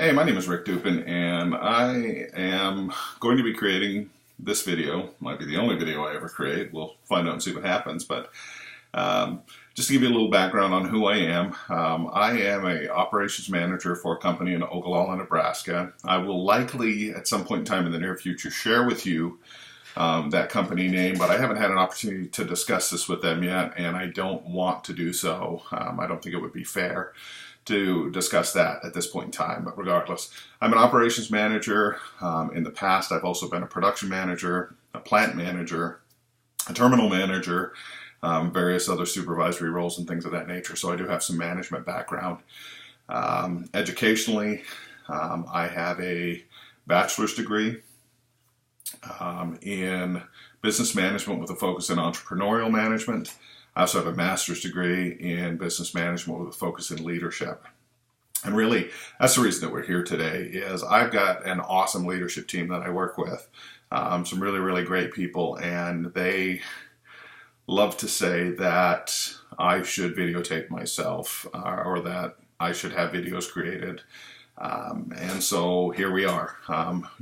Hey, my name is Rick Dupin, and I am going to be creating this video. Might be the only video I ever create. We'll find out and see what happens. But just to give you a little background on who I am a operations manager for a company in Ogallala, Nebraska. I will likely, at some point in time in the near future, share with you that company name, but I haven't had an opportunity to discuss this with them yet, and I don't want to do so. I don't think it would be fair to discuss that at this point in time, but regardless, I'm an operations manager. In the past, I've also been a production manager, a plant manager, a terminal manager, various other supervisory roles and things of that nature, so I do have some management background. Educationally, I have a bachelor's degree in business management with a focus in entrepreneurial management. I also have a master's degree in business management with a focus in leadership. And really, that's the reason that we're here today, is I've got an awesome leadership team that I work with. Some really, really great people, and they love to say that I should videotape myself or that I should have videos created. And so here we are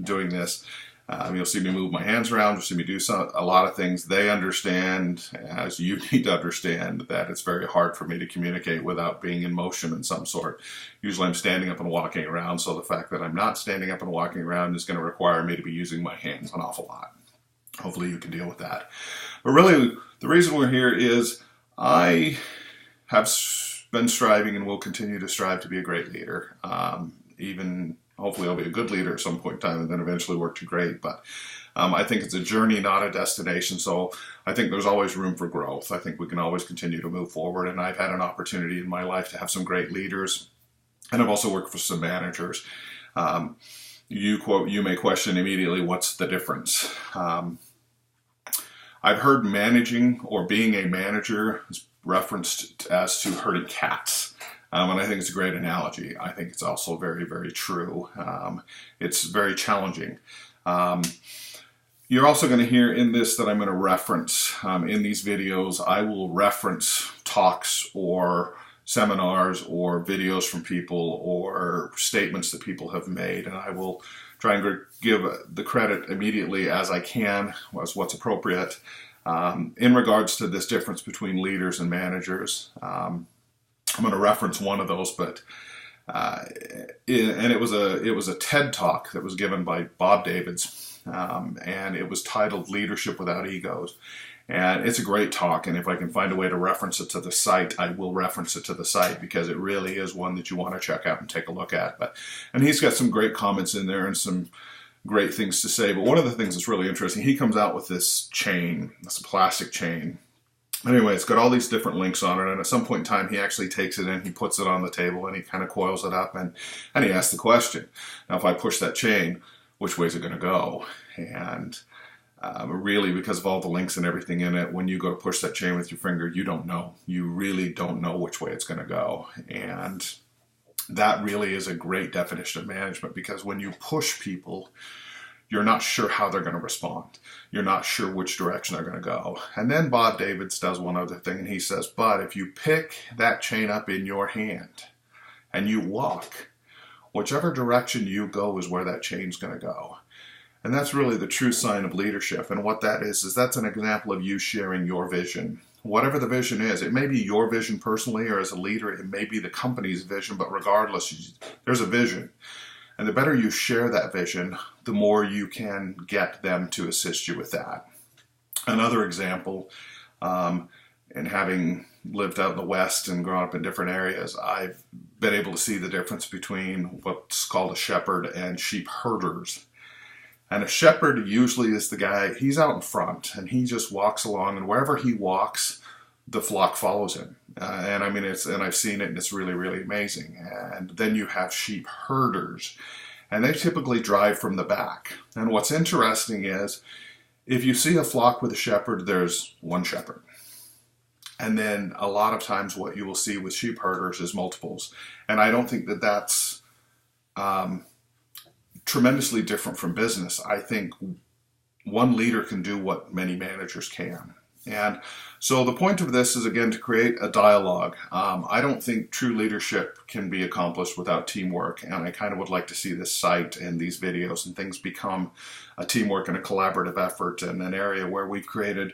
doing this. You'll see me move my hands around, you'll see me do a lot of things. They understand, as you need to understand, that it's very hard for me to communicate without being in motion in some sort. Usually I'm standing up and walking around, so the fact that I'm not standing up and walking around is going to require me to be using my hands an awful lot. Hopefully you can deal with that. But really, the reason we're here is I have been striving and will continue to strive to be a great leader. Hopefully I'll be a good leader at some point in time and then eventually work to great. But I think it's a journey, not a destination. So I think there's always room for growth. I think we can always continue to move forward. And I've had an opportunity in my life to have some great leaders. And I've also worked for some managers. You may question immediately, what's the difference? I've heard managing or being a manager referenced as to herding cats. And I think it's a great analogy. I think it's also very, very true. It's very challenging. You're also going to hear in this that I'm going to reference, in these videos, I will reference talks or seminars or videos from people or statements that people have made. And I will try and give the credit immediately as I can, as what's appropriate, in regards to this difference between leaders and managers. I'm going to reference one of those, but it was a TED Talk that was given by Bob Davids, and it was titled "Leadership Without Egos." And it's a great talk, and if I can find a way to reference it to the site, I will reference it to the site, because it really is one that you want to check out and take a look at. And he's got some great comments in there and some great things to say. But one of the things that's really interesting, he comes out with this chain, this plastic chain. Anyway, it's got all these different links on it, and at some point in time, he actually takes it and he puts it on the table and he kind of coils it up, and he asks the question, now if I push that chain, which way is it going to go? And really, because of all the links and everything in it, when you go to push that chain with your finger, you don't know. You really don't know which way it's going to go. And that really is a great definition of management, because when you push people, you're not sure how they're going to respond. You're not sure which direction they're going to go. And then Bob Davids does one other thing, and he says, but if you pick that chain up in your hand and you walk, whichever direction you go is where that chain's going to go. And that's really the true sign of leadership. And what that is that's an example of you sharing your vision. Whatever the vision is, it may be your vision personally, or as a leader, it may be the company's vision, but regardless, there's a vision. And the better you share that vision, the more you can get them to assist you with that. Another example, in having lived out in the West and grown up in different areas, I've been able to see the difference between what's called a shepherd and sheep herders. And a shepherd usually is the guy, he's out in front and he just walks along, and wherever he walks, the flock follows him. And I've seen it, and it's really, really amazing. And then you have sheep herders, and they typically drive from the back. And what's interesting is, if you see a flock with a shepherd, there's one shepherd. And then a lot of times what you will see with sheep herders is multiples. And I don't think that that's tremendously different from business. I think one leader can do what many managers can. And so the point of this is, again, to create a dialogue. I don't think true leadership can be accomplished without teamwork, and I kind of would like to see this site and these videos and things become a teamwork and a collaborative effort, and an area where we've created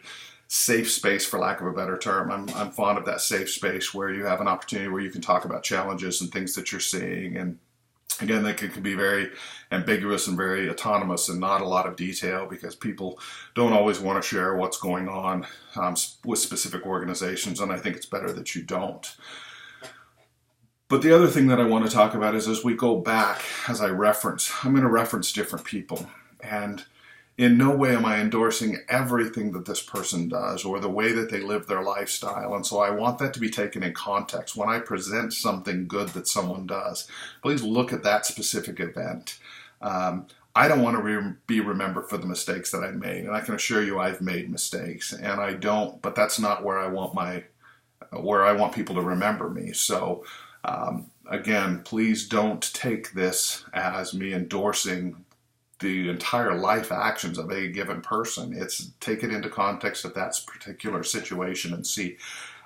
safe space, for lack of a better term. I'm fond of that safe space where you have an opportunity where you can talk about challenges and things that you're seeing, and again, that can be very ambiguous and very autonomous and not a lot of detail, because people don't always want to share what's going on with specific organizations, and I think it's better that you don't. But the other thing that I want to talk about is, as we go back, as I'm going to reference different people. And in no way am I endorsing everything that this person does or the way that they live their lifestyle. And so I want that to be taken in context. When I present something good that someone does, please look at that specific event. I don't want to be remembered for the mistakes that I made. And I can assure you I've made mistakes, and I don't, but that's not where I want people to remember me. So again, please don't take this as me endorsing the entire life actions of a given person. It's take it into context of that particular situation and see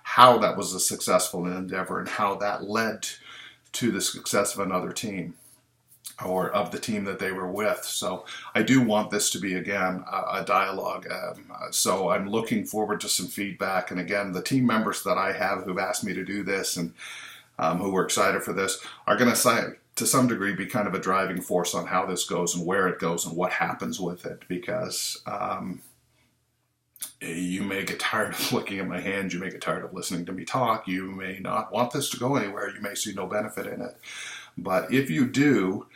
how that was a successful endeavor and how that led to the success of another team or of the team that they were with. So I do want this to be, again, a dialogue. So I'm looking forward to some feedback. And again, the team members that I have who've asked me to do this and who were excited for this are going to some degree be kind of a driving force on how this goes and where it goes and what happens with it, because you may get tired of looking at my hands, you may get tired of listening to me talk, you may not want this to go anywhere, you may see no benefit in it. But if you do,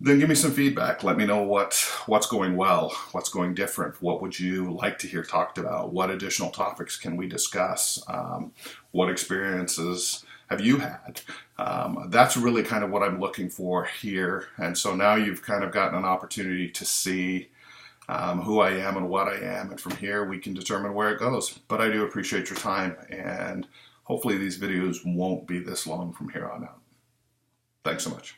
then give me some feedback. Let me know what's going well, what's going different, what would you like to hear talked about, what additional topics can we discuss, what experiences have you had? That's really kind of what I'm looking for here. And so now you've kind of gotten an opportunity to see who I am and what I am. And from here, we can determine where it goes. But I do appreciate your time. And hopefully these videos won't be this long from here on out. Thanks so much.